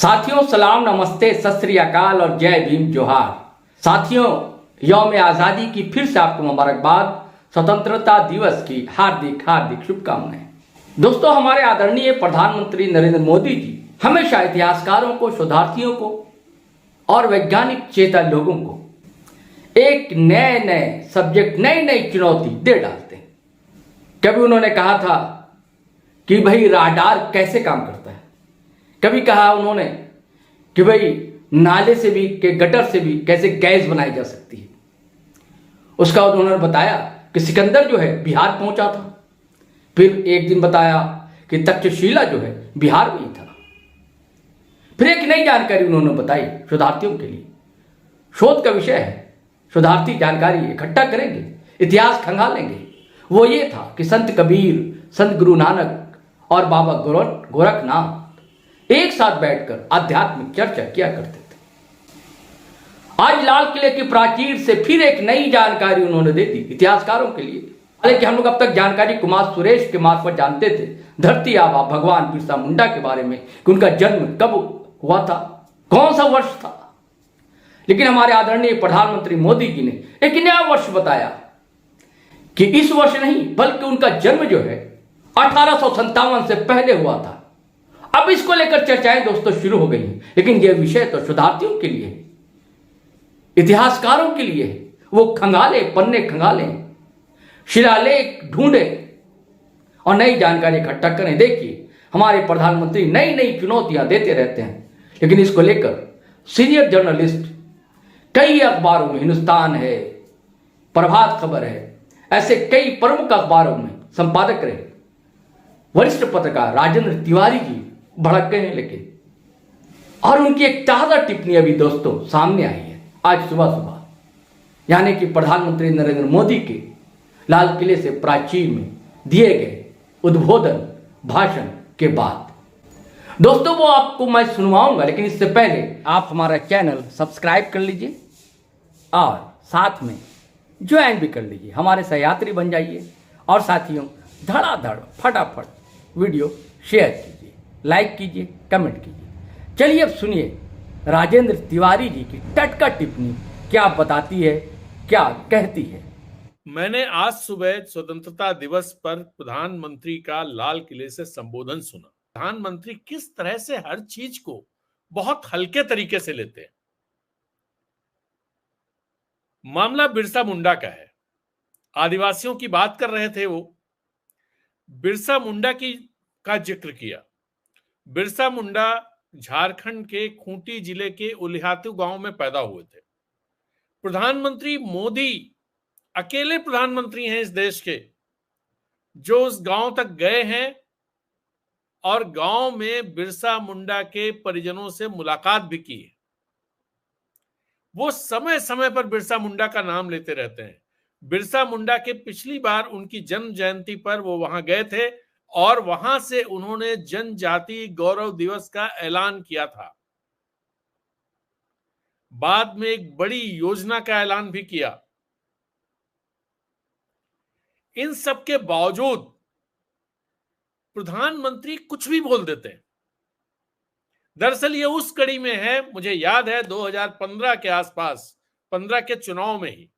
साथियों सलाम नमस्ते सत श्री अकाल और जय भीम जोहार। साथियों यौम आज़ादी की फिर से आपको मुबारकबाद। स्वतंत्रता दिवस की हार्दिक हार्दिक शुभकामनाएं। दोस्तों हमारे आदरणीय प्रधानमंत्री नरेंद्र मोदी जी हमेशा इतिहासकारों को, शोधार्थियों को और वैज्ञानिक चेतन लोगों को एक नए नए सब्जेक्ट, नई नई चुनौती दे डालते हैं। कभी उन्होंने कहा था कि भाई राडार कैसे काम करता है, कभी कहा उन्होंने कि भाई नाले से भी के गटर से भी कैसे गैस बनाई जा सकती है। उसका उन्होंने बताया कि सिकंदर जो है बिहार पहुंचा था। फिर एक दिन बताया कि तक्षशिला जो है बिहार में ही था। फिर एक नई जानकारी उन्होंने बताई शोधार्थियों के लिए। शोध का विषय है, शोधार्थी जानकारी इकट्ठा करेंगे, इतिहास खंगालेंगे। वो ये था कि संत कबीर, संत गुरु नानक और बाबा गोरखनाथ एक साथ बैठकर आध्यात्मिक चर्चा किया करते थे। आज लाल किले की प्राचीर से फिर एक नई जानकारी उन्होंने दे दी इतिहासकारों के लिए। हालांकि हम लोग अब तक जानकारी कुमार सुरेश के मार्फत जानते थे, धरती आबा भगवान बिरसा मुंडा के बारे में कि उनका जन्म कब हुआ था, कौन सा वर्ष था। लेकिन हमारे आदरणीय प्रधानमंत्री मोदी जी ने एक नया वर्ष बताया कि इस वर्ष नहीं बल्कि उनका जन्म जो है 1857 से पहले हुआ था। अब इसको लेकर चर्चाएं दोस्तों शुरू हो गई हैं, लेकिन यह विषय तो शोधार्थियों के लिए है, इतिहासकारों के लिए है। वो खंगाले, पन्ने खंगाले, शिलालेख ढूंढे और नई जानकारी इकट्ठा करें। देखिए हमारे प्रधानमंत्री नई नई चुनौतियां देते रहते हैं, लेकिन इसको लेकर सीनियर जर्नलिस्ट कई अखबारों में, हिंदुस्तान है, प्रभात खबर है, ऐसे कई प्रमुख अखबारों में संपादक रहे वरिष्ठ पत्रकार राजेंद्र तिवारी जी भड़क गए हैं। लेकिन और उनकी एक ताजा टिप्पणी अभी दोस्तों सामने आई है आज सुबह सुबह, यानी कि प्रधानमंत्री नरेंद्र मोदी के लाल किले से प्राचीर में दिए गए उद्बोधन भाषण के बाद। दोस्तों वो आपको मैं सुनवाऊंगा, लेकिन इससे पहले आप हमारा चैनल सब्सक्राइब कर लीजिए और साथ में ज्वाइन भी कर लीजिए, हमारे सहयात्री बन जाइए। और साथियों धड़ाधड़ फटाफट वीडियो शेयर कीजिए, लाइक कीजिए, कमेंट कीजिए। चलिए अब सुनिए राजेंद्र तिवारी जी की टटका टिप्पणी क्या बताती है, क्या कहती है। मैंने आज सुबह स्वतंत्रता दिवस पर प्रधानमंत्री का लाल किले से संबोधन सुना। प्रधानमंत्री किस तरह से हर चीज को बहुत हल्के तरीके से लेते हैं। मामला बिरसा मुंडा का है। आदिवासियों की बात कर रहे थे, वो बिरसा मुंडा का जिक्र किया। बिरसा मुंडा झारखंड के खूंटी जिले के उलिहातू गांव में पैदा हुए थे। प्रधानमंत्री मोदी अकेले प्रधानमंत्री हैं इस देश के जो उस गांव तक गए हैं और गांव में बिरसा मुंडा के परिजनों से मुलाकात भी की है। वो समय समय पर बिरसा मुंडा का नाम लेते रहते हैं। बिरसा मुंडा के पिछली बार उनकी जन्म जयंती पर वो वहां गए थे और वहां से उन्होंने जनजाति गौरव दिवस का ऐलान किया था। बाद में एक बड़ी योजना का ऐलान भी किया। इन सब के बावजूद प्रधानमंत्री कुछ भी बोल देते हैं। दरअसल ये उस कड़ी में है, मुझे याद है 2015 के आसपास, 15 के चुनाव में ही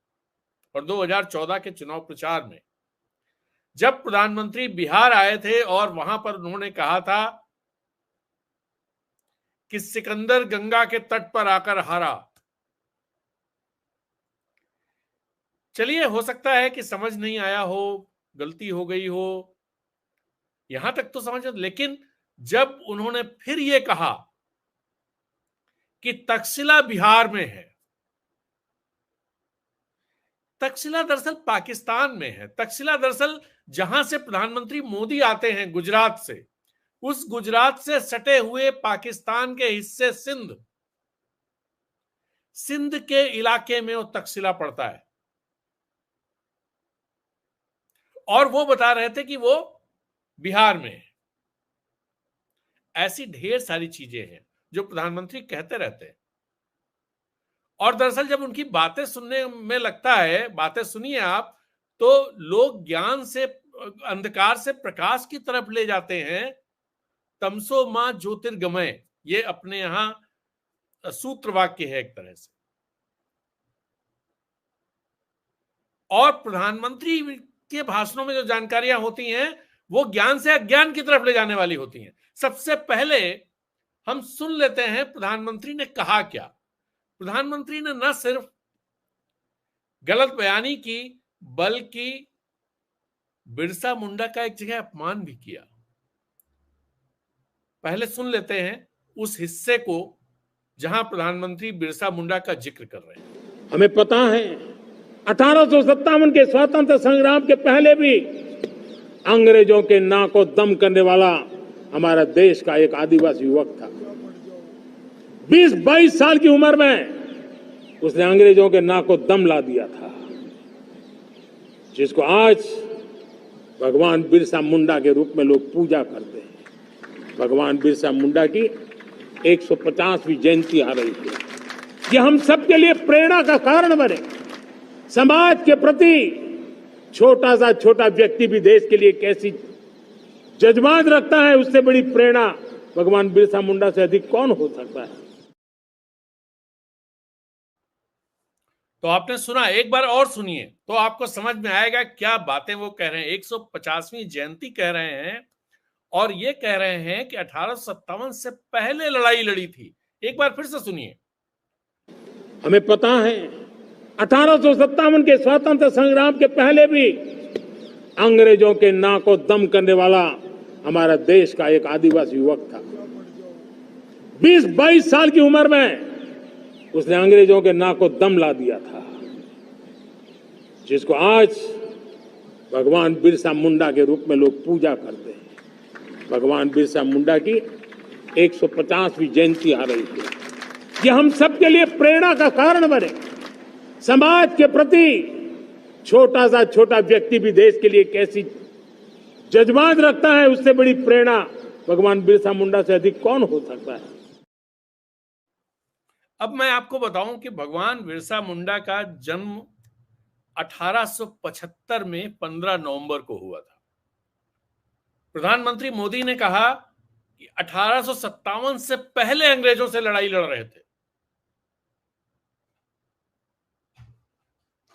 और 2014 के चुनाव प्रचार में, जब प्रधानमंत्री बिहार आए थे और वहां पर उन्होंने कहा था कि सिकंदर गंगा के तट पर आकर हारा। चलिए हो सकता है कि समझ नहीं आया हो, गलती हो गई हो, यहां तक तो समझ, लेकिन जब उन्होंने फिर यह कहा कि तक्षशिला बिहार में है, तक्षशिला दरअसल पाकिस्तान में है। तक्षशिला दरअसल जहां से प्रधानमंत्री मोदी आते हैं गुजरात से, उस गुजरात से सटे हुए पाकिस्तान के हिस्से सिंध के इलाके में वो तक्षशिला पड़ता है। और वो बता रहे थे कि वो बिहार में है। ऐसी ढेर सारी चीजें हैं जो प्रधानमंत्री कहते रहते हैं। और दरअसल जब उनकी बातें सुनने में लगता है, बातें सुनिए आप, तो लोग ज्ञान से, अंधकार से प्रकाश की तरफ ले जाते हैं। तमसो मां ज्योतिर्गमय, ये अपने यहां सूत्र वाक्य है एक तरह से। और प्रधानमंत्री के भाषणों में जो जानकारियां होती हैं वो ज्ञान से अज्ञान की तरफ ले जाने वाली होती हैं। सबसे पहले हम सुन लेते हैं प्रधानमंत्री ने कहा क्या। प्रधानमंत्री ने न सिर्फ गलत बयानी की बल्कि बिरसा मुंडा का एक जगह अपमान भी किया। पहले सुन लेते हैं उस हिस्से को जहां प्रधानमंत्री बिरसा मुंडा का जिक्र कर रहे हैं। हमें पता है 1857 के स्वतंत्र संग्राम के पहले भी अंग्रेजों के नाक को दम करने वाला हमारा देश का एक आदिवासी युवक था। 20-22 साल की उम्र में उसने अंग्रेजों के नाक को दम ला दिया था, जिसको आज भगवान बिरसा मुंडा के रूप में लोग पूजा करते हैं। भगवान बिरसा मुंडा की 150वीं जयंती आ रही है। ये हम सबके लिए प्रेरणा का कारण बने। समाज के प्रति छोटा सा छोटा व्यक्ति भी देश के लिए कैसी जज्बात रखता है, उससे बड़ी प्रेरणा भगवान बिरसा मुंडा से अधिक कौन हो सकता है। तो आपने सुना, एक बार और सुनिए तो आपको समझ में आएगा क्या बातें वो कह रहे हैं। 150वीं जयंती कह रहे हैं और ये कह रहे हैं कि 1857 से पहले लड़ाई लड़ी थी। एक बार फिर से सुनिए। हमें पता है 1857 के स्वतंत्र संग्राम के पहले भी अंग्रेजों के नाक को दम करने वाला हमारा देश का एक आदिवासी युवक था। 20-22 साल की उम्र में उसने अंग्रेजों के नाक को दम ला दिया था, जिसको आज भगवान बिरसा मुंडा के रूप में लोग पूजा करते हैं। भगवान बिरसा मुंडा की 150वीं जयंती आ रही है। ये हम सबके लिए प्रेरणा का कारण बने। समाज के प्रति छोटा सा छोटा व्यक्ति भी देश के लिए कैसी जज्बात रखता है, उससे बड़ी प्रेरणा भगवान बिरसा मुंडा से अधिक कौन हो सकता है। अब मैं आपको बताऊं कि भगवान बिरसा मुंडा का जन्म 1875 में 15 नवंबर को हुआ था। प्रधानमंत्री मोदी ने कहा कि 1857 से पहले अंग्रेजों से लड़ाई लड़ रहे थे।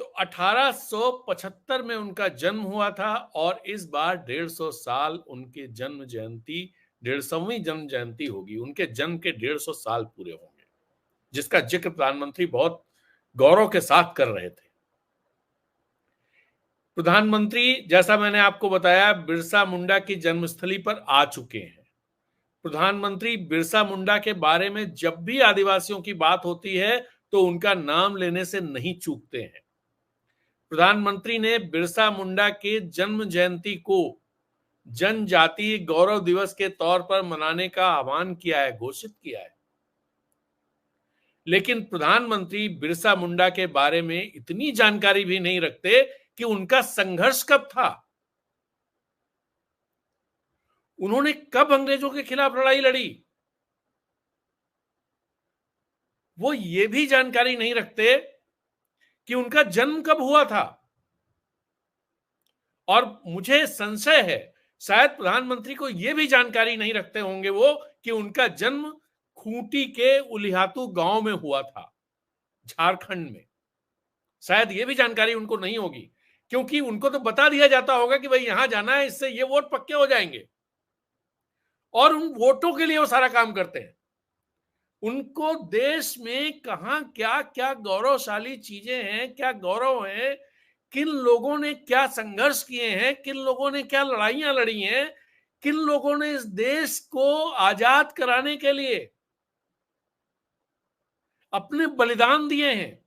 तो 1875 में उनका जन्म हुआ था और इस बार 150 साल उनके जन्म जयंती, 150वीं जन्म जयंती होगी। उनके जन्म के 150 साल पूरे होंगे, जिसका जिक्र प्रधानमंत्री बहुत गौरव के साथ कर रहे थे। प्रधानमंत्री, जैसा मैंने आपको बताया, बिरसा मुंडा की जन्मस्थली पर आ चुके हैं। प्रधानमंत्री बिरसा मुंडा के बारे में जब भी आदिवासियों की बात होती है तो उनका नाम लेने से नहीं चूकते हैं। प्रधानमंत्री ने बिरसा मुंडा के जन्म जयंती को जनजातीय गौरव दिवस के तौर पर मनाने का आह्वान किया है, घोषित किया है। लेकिन प्रधानमंत्री बिरसा मुंडा के बारे में इतनी जानकारी भी नहीं रखते कि उनका संघर्ष कब था, उन्होंने कब अंग्रेजों के खिलाफ लड़ाई लड़ी, वो ये भी जानकारी नहीं रखते कि उनका जन्म कब हुआ था। और मुझे संशय है शायद प्रधानमंत्री को यह भी जानकारी नहीं रखते होंगे वो कि उनका जन्म खूंटी के उलिहातू गांव में हुआ था, झारखंड में। शायद यह भी जानकारी उनको नहीं होगी, क्योंकि उनको तो बता दिया जाता होगा कि भाई यहां जाना है, इससे ये वोट पक्के हो जाएंगे, और उन वोटों के लिए वो सारा काम करते हैं। उनको देश में कहां क्या क्या गौरवशाली चीजें हैं, क्या गौरव है, किन लोगों ने क्या संघर्ष किए हैं, किन लोगों ने क्या लड़ाइयां लड़ी हैं, किन लोगों ने इस देश को आजाद कराने के लिए अपने बलिदान दिए हैं,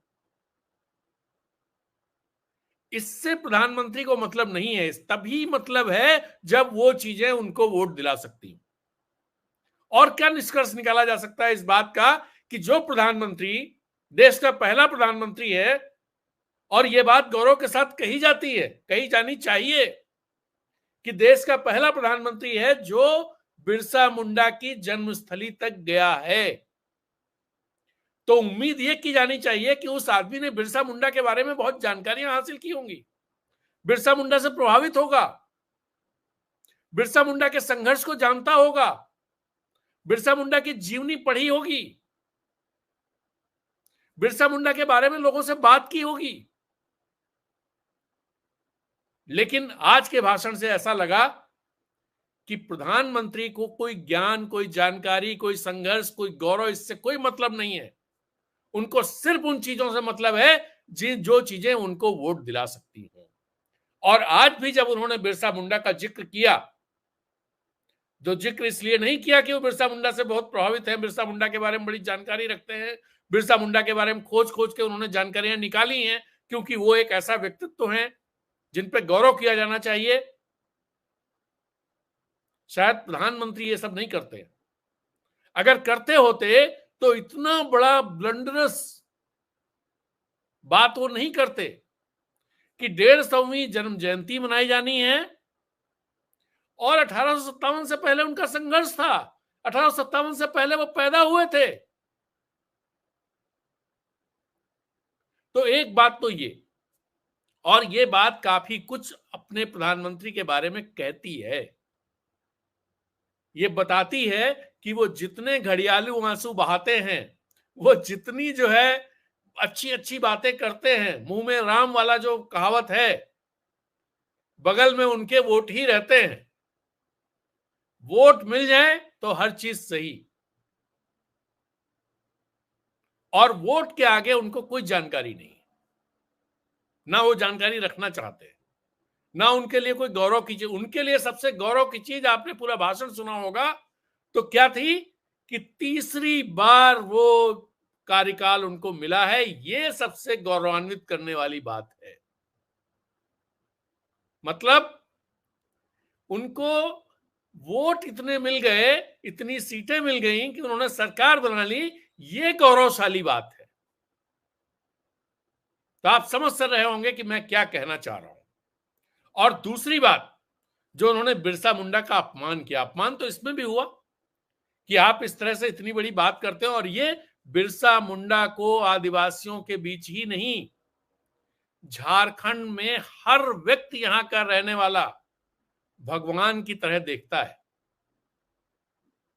इससे प्रधानमंत्री को मतलब नहीं है। तभी मतलब है जब वो चीजें उनको वोट दिला सकती। और क्या निष्कर्ष निकाला जा सकता है इस बात का कि जो प्रधानमंत्री देश का पहला प्रधानमंत्री है, और यह बात गौरव के साथ कही जाती है, कही जानी चाहिए कि देश का पहला प्रधानमंत्री है जो बिरसा मुंडा की जन्मस्थली तक गया है, तो उम्मीद यह की जानी चाहिए कि उस आदमी ने बिरसा मुंडा के बारे में बहुत जानकारियां हासिल की होंगी, बिरसा मुंडा से प्रभावित होगा, बिरसा मुंडा के संघर्ष को जानता होगा, बिरसा मुंडा की जीवनी पढ़ी होगी, बिरसा मुंडा के बारे में लोगों से बात की होगी, लेकिन आज के भाषण से ऐसा लगा कि प्रधानमंत्री को कोई ज्ञान, कोई जानकारी, कोई संघर्ष, कोई गौरव, इससे कोई मतलब नहीं है। उनको सिर्फ उन चीजों से मतलब है जो चीजें उनको वोट दिला सकती हैं। और आज भी जब उन्होंने बिरसा मुंडा का जिक्र किया, जो जिक्र इसलिए नहीं किया कि वो बिरसा मुंडा से बहुत प्रभावित हैं, बिरसा मुंडा के बारे में बड़ी जानकारी रखते हैं, बिरसा मुंडा के बारे में खोज खोज के उन्होंने जानकारियां निकाली हैं, क्योंकि वो एक ऐसा व्यक्तित्व है जिन पे गौरव किया जाना चाहिए। शायद प्रधानमंत्री ये सब नहीं करते हैं। अगर करते होते तो इतना बड़ा ब्लंडरस बात वो नहीं करते कि 150वीं जन्म जयंती मनाई जानी है और 1857 से पहले उनका संघर्ष था। 1857 से पहले वो पैदा हुए थे। तो एक बात तो ये, और ये बात काफी कुछ अपने प्रधानमंत्री के बारे में कहती है। ये बताती है कि वो जितने घड़ियालू आंसू बहाते हैं, वो जितनी जो है अच्छी अच्छी बातें करते हैं, मुंह में राम वाला जो कहावत है, बगल में उनके वोट ही रहते हैं। वोट मिल जाए तो हर चीज सही, और वोट के आगे उनको कोई जानकारी नहीं, ना वो जानकारी रखना चाहते, ना उनके लिए कोई गौरव की चीज। उनके लिए सबसे गौरव की चीज, आपने पूरा भाषण सुना होगा, तो क्या थी कि तीसरी बार वो कार्यकाल उनको मिला है। ये सबसे गौरवान्वित करने वाली बात है। मतलब उनको वोट इतने मिल गए, इतनी सीटें मिल गई कि उन्होंने सरकार बना ली। ये गौरवशाली बात है। तो आप समझ कर रहे होंगे कि मैं क्या कहना चाह रहा हूं। और दूसरी बात, जो उन्होंने बिरसा मुंडा का अपमान किया, अपमान तो इसमें भी हुआ कि आप इस तरह से इतनी बड़ी बात करते हैं। और ये बिरसा मुंडा को आदिवासियों के बीच ही नहीं, झारखंड में हर व्यक्ति यहां का रहने वाला भगवान की तरह देखता है।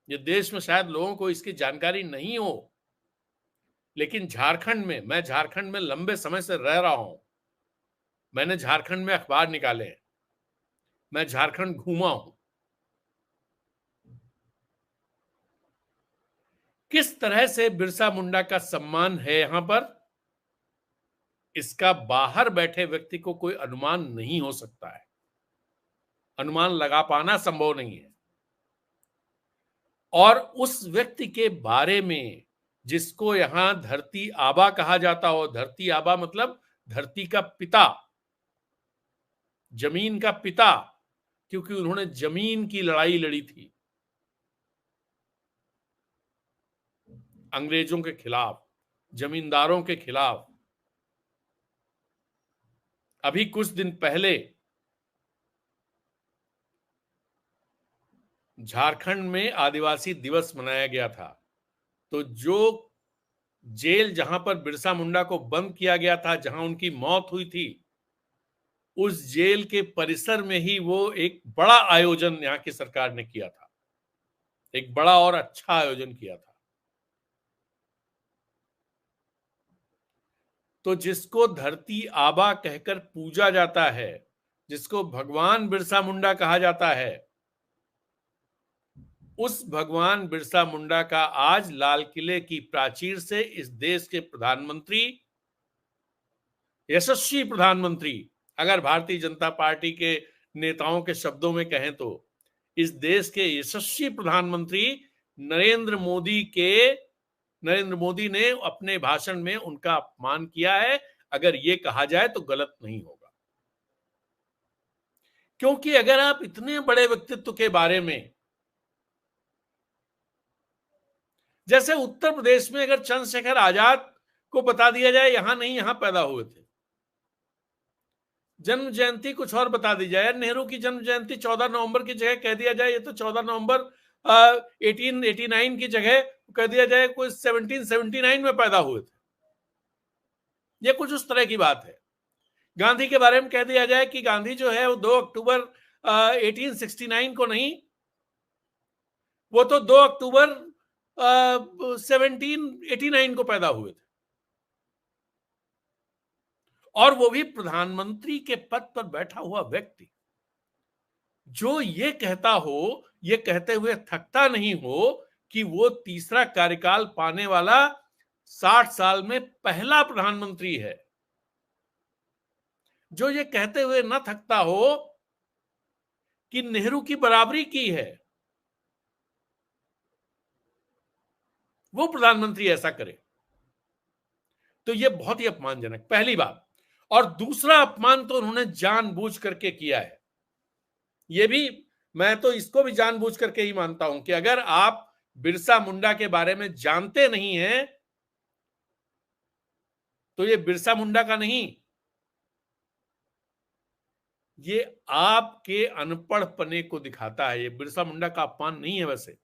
ये देश में शायद लोगों को इसकी जानकारी नहीं हो, लेकिन झारखंड में, मैं झारखंड में लंबे समय से रह रहा हूं, मैंने झारखंड में अखबार निकाले हैं, मैं झारखंड घूमा हूं। किस तरह से बिरसा मुंडा का सम्मान है यहां पर, इसका बाहर बैठे व्यक्ति को कोई अनुमान नहीं हो सकता है, अनुमान लगा पाना संभव नहीं है। और उस व्यक्ति के बारे में जिसको यहां धरती आबा कहा जाता हो, धरती आबा मतलब धरती का पिता, जमीन का पिता, क्योंकि उन्होंने जमीन की लड़ाई लड़ी थी अंग्रेजों के खिलाफ, जमींदारों के खिलाफ। अभी कुछ दिन पहले झारखंड में आदिवासी दिवस मनाया गया था। तो जो जेल जहां पर बिरसा मुंडा को बंद किया गया था, जहां उनकी मौत हुई थी, उस जेल के परिसर में ही वो एक बड़ा आयोजन यहां की सरकार ने किया था, एक बड़ा और अच्छा आयोजन किया था। तो जिसको धरती आबा कहकर पूजा जाता है, जिसको भगवान बिरसा मुंडा कहा जाता है, उस भगवान बिरसा मुंडा का आज लाल किले की प्राचीर से इस देश के प्रधानमंत्री, यशस्वी प्रधानमंत्री, अगर भारतीय जनता पार्टी के नेताओं के शब्दों में कहें तो इस देश के यशस्वी प्रधानमंत्री नरेंद्र मोदी ने अपने भाषण में उनका अपमान किया है। अगर ये कहा जाए तो गलत नहीं होगा, क्योंकि अगर आप इतने बड़े व्यक्तित्व के बारे में, जैसे उत्तर प्रदेश में अगर चंद्रशेखर आजाद को बता दिया जाए यहां नहीं, यहां पैदा हुए थे, जन्म जयंती कुछ और बता दी जाए, नेहरू की जन्म जयंती 14 नवंबर की जगह कह दिया जाए ये तो 14 नवंबर 1889 की जगह कह दिया जाए कोई 1779 में पैदा हुए थे, ये कुछ उस तरह की बात है। गांधी के बारे में कह दिया जाए कि गांधी जो है वो 2 अक्टूबर 1869 को नहीं, वो तो 2 अक्टूबर 1789 को पैदा हुए थे, और वो भी प्रधानमंत्री के पद पर बैठा हुआ व्यक्ति जो ये कहता हो, ये कहते हुए थकता नहीं हो कि वो तीसरा कार्यकाल पाने वाला 60 साल में पहला प्रधानमंत्री है, जो ये कहते हुए न थकता हो कि नेहरू की बराबरी की है, वो प्रधानमंत्री ऐसा करे, तो ये बहुत ही अपमानजनक, पहली बात। और दूसरा अपमान तो उन्होंने जानबूझ करके किया है। ये भी, मैं तो इसको भी जानबूझ करके ही मानता हूं कि अगर आप बिरसा मुंडा के बारे में जानते नहीं हैं तो ये बिरसा मुंडा का नहीं, ये आपके अनपढ़पने को दिखाता है। ये बिरसा मुंडा का अपमान नहीं है। वैसे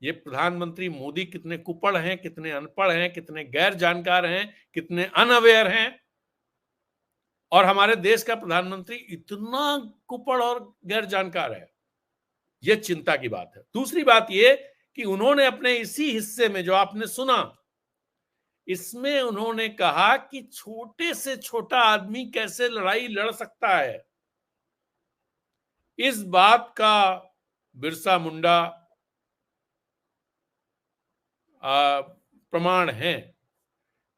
ये प्रधानमंत्री मोदी कितने कुपड़ हैं, कितने अनपढ़ हैं, कितने गैर जानकार हैं, कितने अनअवेयर हैं, और हमारे देश का प्रधानमंत्री इतना कुपड़ और गैर जानकार है, यह चिंता की बात है। दूसरी बात यह कि उन्होंने अपने इसी हिस्से में जो आपने सुना, इसमें उन्होंने कहा कि छोटे से छोटा आदमी कैसे लड़ाई लड़ सकता है। इस बात का बिरसा मुंडा प्रमाण है।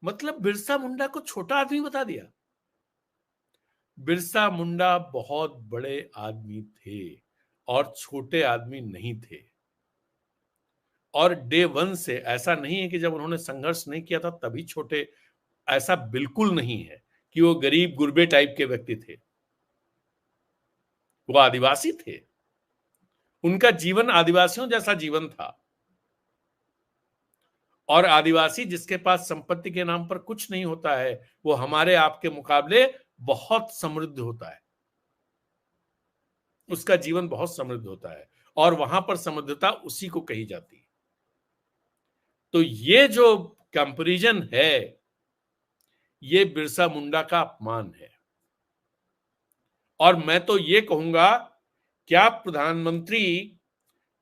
मतलब बिरसा मुंडा को छोटा आदमी बता दिया। बिरसा मुंडा बहुत बड़े आदमी थे और छोटे आदमी नहीं थे। और डे वन से ऐसा नहीं है कि जब उन्होंने संघर्ष नहीं किया था तभी छोटे, ऐसा बिल्कुल नहीं है कि वो गरीब गुरबे टाइप के व्यक्ति थे। वो आदिवासी थे, उनका जीवन आदिवासियों जैसा जीवन था। और आदिवासी जिसके पास संपत्ति के नाम पर कुछ नहीं होता है, वो हमारे आपके मुकाबले बहुत समृद्ध होता है, उसका जीवन बहुत समृद्ध होता है, और वहां पर समृद्धता उसी को कही जाती है। तो ये जो कंपैरिजन है, ये बिरसा मुंडा का अपमान है। और मैं तो ये कहूंगा, क्या प्रधानमंत्री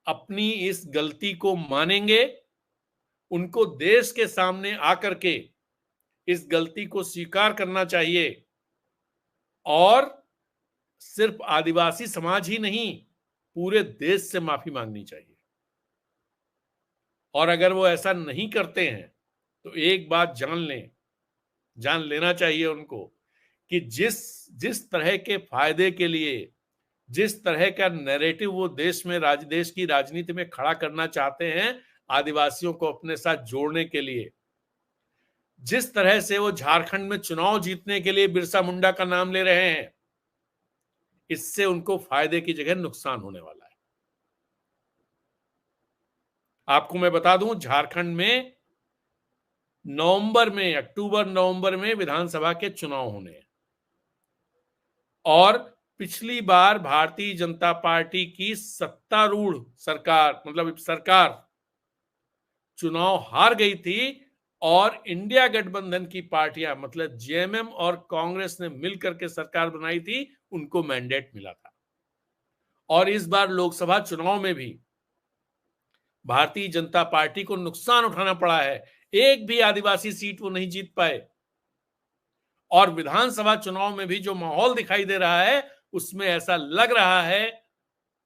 अपनी इस गलती को मानेंगे? उनको देश के सामने आकर के इस गलती को स्वीकार करना चाहिए, और सिर्फ आदिवासी समाज ही नहीं, पूरे देश से माफी मांगनी चाहिए। और अगर वो ऐसा नहीं करते हैं तो एक बात जान लेना चाहिए उनको कि जिस तरह के फायदे के लिए, जिस तरह का नैरेटिव वो देश की राजनीति में खड़ा करना चाहते हैं, आदिवासियों को अपने साथ जोड़ने के लिए, जिस तरह से वो झारखंड में चुनाव जीतने के लिए बिरसा मुंडा का नाम ले रहे हैं, इससे उनको फायदे की जगह नुकसान होने वाला है। आपको मैं बता दूं, झारखंड में अक्टूबर नवंबर में विधानसभा के चुनाव होने हैं, और पिछली बार भारतीय जनता पार्टी की सत्तारूढ़ सरकार, मतलब सरकार चुनाव हार गई थी, और इंडिया गठबंधन की पार्टियां, मतलब जेएमएम और कांग्रेस ने मिलकर के सरकार बनाई थी, उनको मैंडेट मिला था। और इस बार लोकसभा चुनाव में भी भारतीय जनता पार्टी को नुकसान उठाना पड़ा है। एक भी आदिवासी सीट वो नहीं जीत पाए, और विधानसभा चुनाव में भी जो माहौल दिखाई दे रहा है, उसमें ऐसा लग रहा है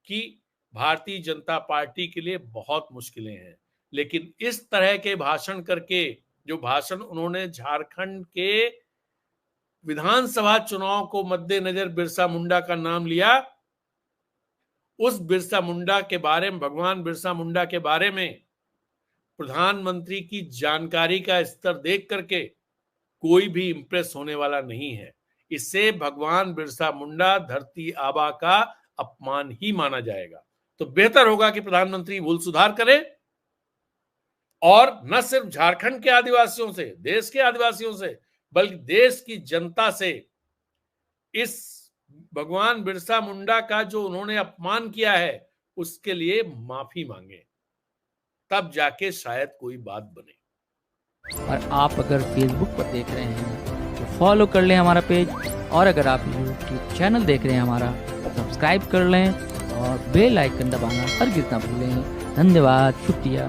कि भारतीय जनता पार्टी के लिए बहुत मुश्किलें हैं। लेकिन इस तरह के भाषण करके, जो भाषण उन्होंने झारखंड के विधानसभा चुनाव को मद्देनजर बिरसा मुंडा का नाम लिया, उस बिरसा मुंडा के बारे में, भगवान बिरसा मुंडा के बारे में प्रधानमंत्री की जानकारी का स्तर देख करके कोई भी इंप्रेस होने वाला नहीं है। इससे भगवान बिरसा मुंडा धरती आबा का अपमान ही माना जाएगा। तो बेहतर होगा कि प्रधानमंत्री भूल सुधार करे, और न सिर्फ झारखंड के आदिवासियों से, देश के आदिवासियों से, बल्कि देश की जनता से इस भगवान बिरसा मुंडा का जो उन्होंने अपमान किया है, उसके लिए माफी मांगे, तब जाके शायद कोई बात बने। और आप अगर फेसबुक पर देख रहे हैं तो फॉलो कर लें हमारा पेज, और अगर आप यूट्यूब चैनल देख रहे हैं हमारा, सब्सक्राइब कर लें और बेल आइकन दबाना हरगिज ना भूलें। धन्यवाद, शुक्रिया।